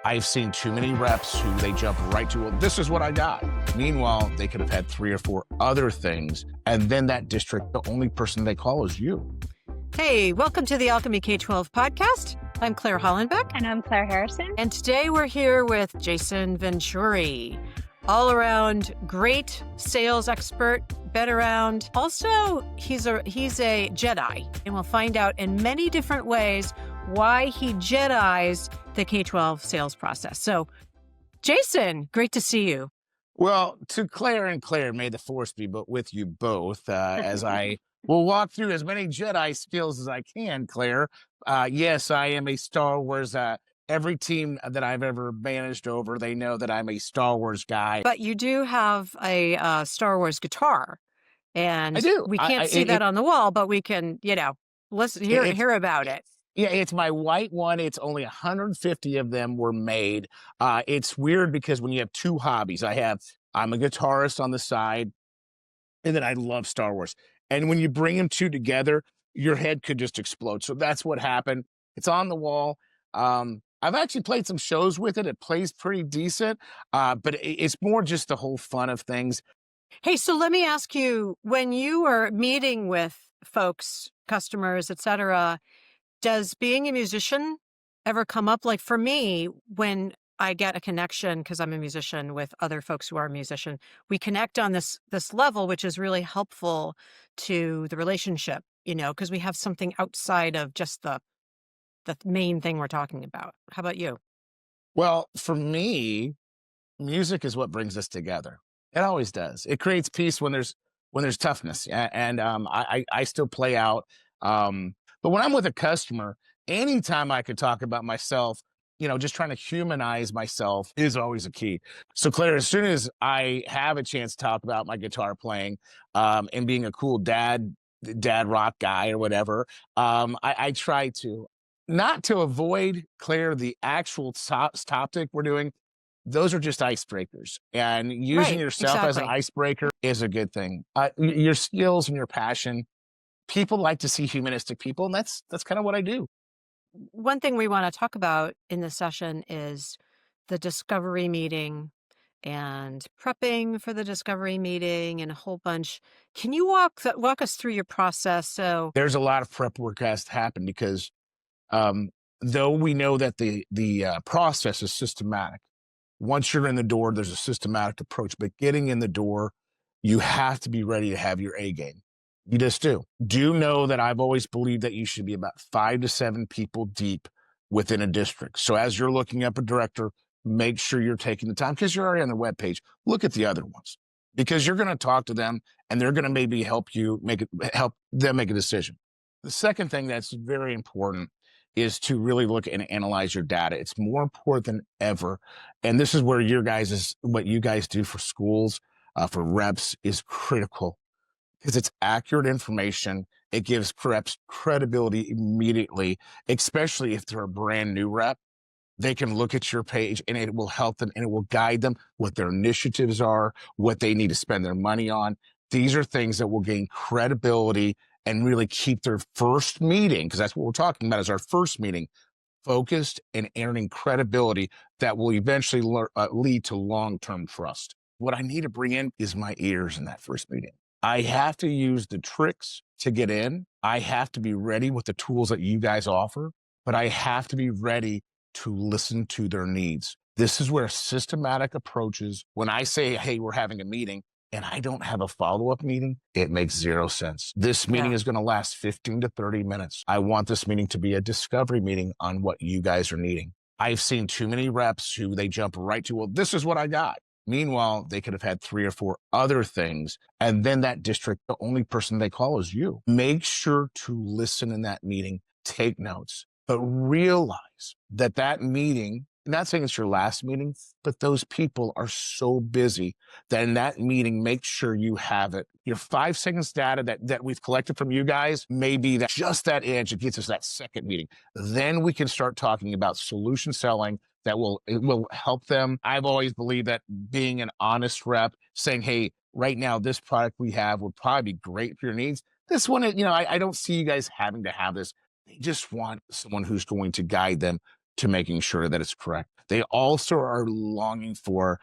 I've seen too many reps who they jump right to, well, this is what I got. Meanwhile, they could have had 3 or 4 other things. And then that district, the only person they call is you. Hey, welcome to the Alchemy K12 podcast. I'm Clare Hollenbeck. And I'm Claire Harrison. And today we're here with Jason Venturi, all around great sales expert, been around. Also, he's a Jedi, and we'll find out in many different ways why he Jedis the K12 sales process. So, Jason, great to see you. Well, to Claire and Claire, may the force be with you both, as I will walk through as many Jedi skills as I can, Claire. Yes, I am a Star Wars. Every team that I've ever managed over, they know that I'm a Star Wars guy. But you do have a Star Wars guitar. And I do. We can't see that on the wall, but we can, listen, hear about it. Yeah, it's my white one. It's only 150 of them were made. It's weird because when you have 2 hobbies, I'm a guitarist on the side, and then I love Star Wars. And when you bring them 2 together, your head could just explode. So that's what happened. It's on the wall. I've actually played some shows with it. It plays pretty decent, but it's more just the whole fun of things. Hey, so let me ask you, when you are meeting with folks, customers, et cetera, does being a musician ever come up? Like for me, when I get a connection, because I'm a musician with other folks who are a musician, we connect on this level, which is really helpful to the relationship, because we have something outside of just the main thing we're talking about. How about you? Well, for me, music is what brings us together. It always does. It creates peace when there's toughness, and I still play out. But when I'm with a customer, anytime I could talk about myself, just trying to humanize myself is always a key. So Claire, as soon as I have a chance to talk about my guitar playing, and being a cool dad rock guy or whatever, I try to not to avoid, Claire, the actual topic we're doing. Those are just icebreakers, and using yourself as an icebreaker is a good thing. Your skills and your passion, people like to see humanistic people, and that's kind of what I do. One thing we want to talk about in this session is the discovery meeting and prepping for the discovery meeting and a whole bunch. Can you walk us through your process? So there's a lot of prep work has to happen because though we know that the process is systematic, once you're in the door, there's a systematic approach. But getting in the door, you have to be ready to have your A game. You just do. Do know that I've always believed that you should be about 5 to 7 people deep within a district. So as you're looking up a director, make sure you're taking the time, because you're already on the webpage. Look at the other ones, because you're going to talk to them and they're going to maybe help them make a decision. The second thing that's very important is to really look and analyze your data. It's more important than ever. And this is where what you guys do for schools, for reps, is critical, because it's accurate information. It gives reps credibility immediately, especially if they're a brand new rep. They can look at your page and it will help them, and it will guide them what their initiatives are, what they need to spend their money on. These are things that will gain credibility and really keep their first meeting, because that's what we're talking about, is our first meeting, focused and earning credibility that will eventually lead to long-term trust. What I need to bring in is my ears in that first meeting. I have to use the tricks to get in. I have to be ready with the tools that you guys offer, but I have to be ready to listen to their needs. This is where systematic approaches, when I say, hey, we're having a meeting, and I don't have a follow-up meeting, it makes 0 sense. This meeting is going to last 15 to 30 minutes. I want this meeting to be a discovery meeting on what you guys are needing. I've seen too many reps who they jump right to, well, this is what I got. Meanwhile, they could have had 3 or 4 other things. And then that district, the only person they call is you. Make sure to listen in that meeting, take notes, but realize that meeting, not saying it's your last meeting, but those people are so busy that in that meeting, make sure you have it. Your 5 seconds data that we've collected from you guys may be just that edge that gets us that second meeting. Then we can start talking about solution selling it will help them. I've always believed that being an honest rep, saying, hey, right now, this product we have would probably be great for your needs. This one, I don't see you guys having to have this. They just want someone who's going to guide them to making sure that it's correct. They also are longing for,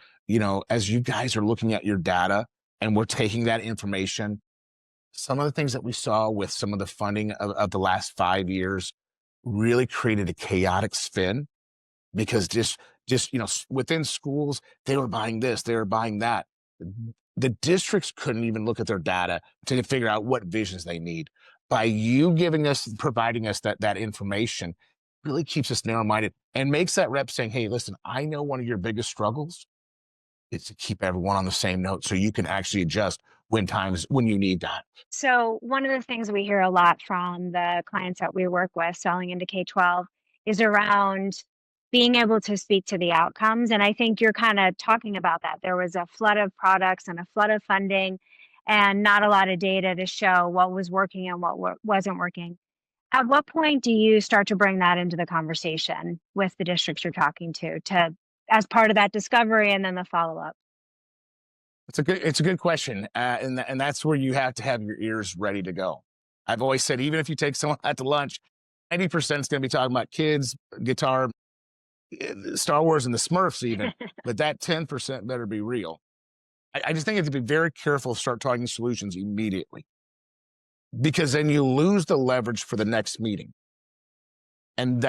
as you guys are looking at your data and we're taking that information, some of the things that we saw with some of the funding of the last 5 years really created a chaotic spin because just within schools, they were buying this, they were buying that. The districts couldn't even look at their data to figure out what visions they need. By you providing us that information, really keeps us narrow-minded and makes that rep saying, hey, listen, I know one of your biggest struggles is to keep everyone on the same note so you can actually adjust when you need that. So one of the things we hear a lot from the clients that we work with selling into K-12 is around being able to speak to the outcomes. And I think you're kind of talking about that. There was a flood of products and a flood of funding and not a lot of data to show what was working and what wasn't working. At what point do you start to bring that into the conversation with the districts you're talking to as part of that discovery and then the follow-up? It's a good question, and that's where you have to have your ears ready to go. I've always said, even if you take someone out to lunch, 90% is going to be talking about kids, guitar, Star Wars, and the Smurfs, even. But that 10% better be real. I just think you have to be very careful. Start talking solutions immediately, because then you lose the leverage for the next meeting. And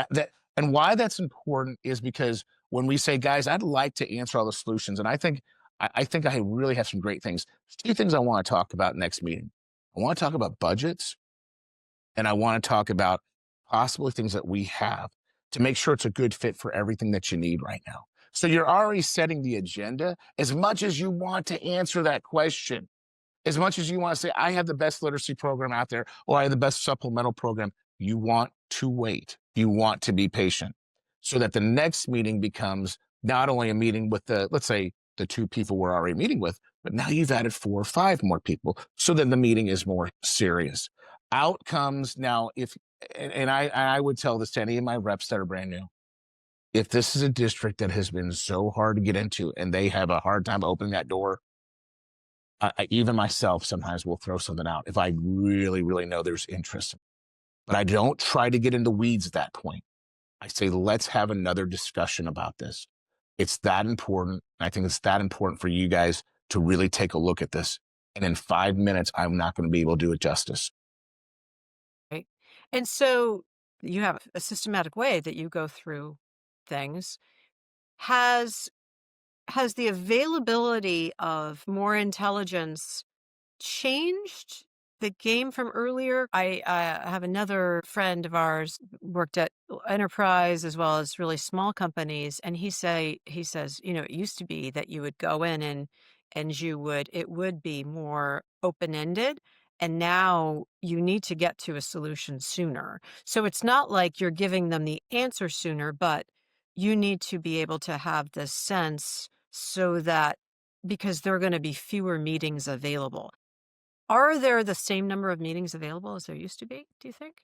why that's important is because when we say, guys, I'd like to answer all the solutions, and I think I really have some great things. There's 2 things I want to talk about next meeting. I want to talk about budgets, and I want to talk about possibly things that we have to make sure it's a good fit for everything that you need right now. So you're already setting the agenda as much as you want to answer that question. As much as you want to say, I have the best literacy program out there, or I have the best supplemental program, you want to wait. You want to be patient so that the next meeting becomes not only a meeting with let's say, the 2 people we're already meeting with, but now you've added 4 or 5 more people. So then the meeting is more serious. Outcomes now, and I would tell this to any of my reps that are brand new. If this is a district that has been so hard to get into and they have a hard time opening that door, even myself sometimes will throw something out if I really, really know there's interest. But I don't try to get into weeds at that point. I say, let's have another discussion about this. It's that important. I think it's that important for you guys to really take a look at this. And in 5 minutes, I'm not going to be able to do it justice. Right. And so you have a systematic way that you go through things. Has has the availability of more intelligence changed the game from earlier? I have another friend of ours worked at enterprise as well as really small companies, and he says, it used to be that you would go in and it would be more open ended. And now you need to get to a solution sooner. So it's not like you're giving them the answer sooner, but you need to be able to have this sense so that because there are going to be fewer meetings available. Are there the same number of meetings available as there used to be, do you think?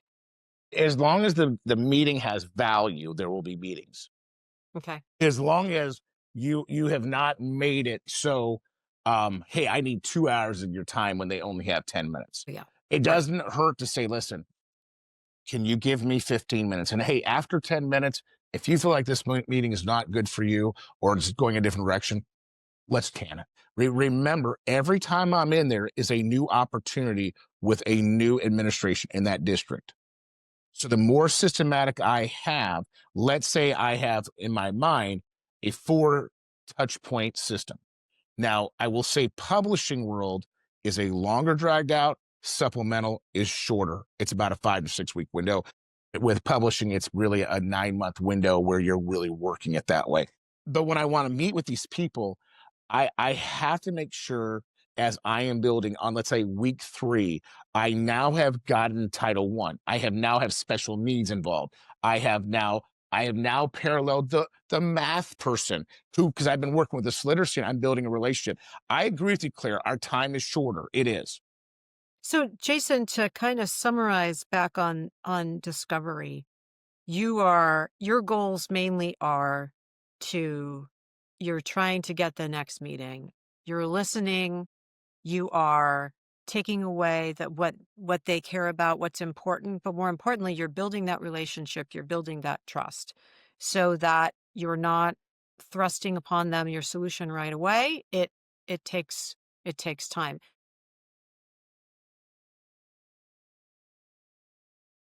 As long as the meeting has value, there will be meetings. Okay. As long as you have not made it so, hey, I need 2 hours of your time when they only have 10 minutes. Yeah. It Right. doesn't hurt to say, listen, can you give me 15 minutes? And hey, after 10 minutes, if you feel like this meeting is not good for you or it's going a different direction, let's can it. Remember, every time I'm in there is a new opportunity with a new administration in that district. So the more systematic I have, let's say I have in my mind a 4 touch point system. Now, I will say publishing world is a longer dragged out, supplemental is shorter. It's about a 5 to 6 week window. With publishing, it's really a 9-month window where you're really working it that way. But when I want to meet with these people, I have to make sure as I am building on, let's say, week 3, I now have gotten Title One. I have now have special needs involved. I have now paralleled the math person who, because I've been working with this literacy and I'm building a relationship. I agree with you, Claire. Our time is shorter. It is. So Jason, to kind of summarize back on discovery, your goals mainly are to you're trying to get the next meeting. You're listening, you are taking away that what they care about, what's important, but more importantly, you're building that relationship, you're building that trust. so that you're not thrusting upon them your solution right away. It takes time.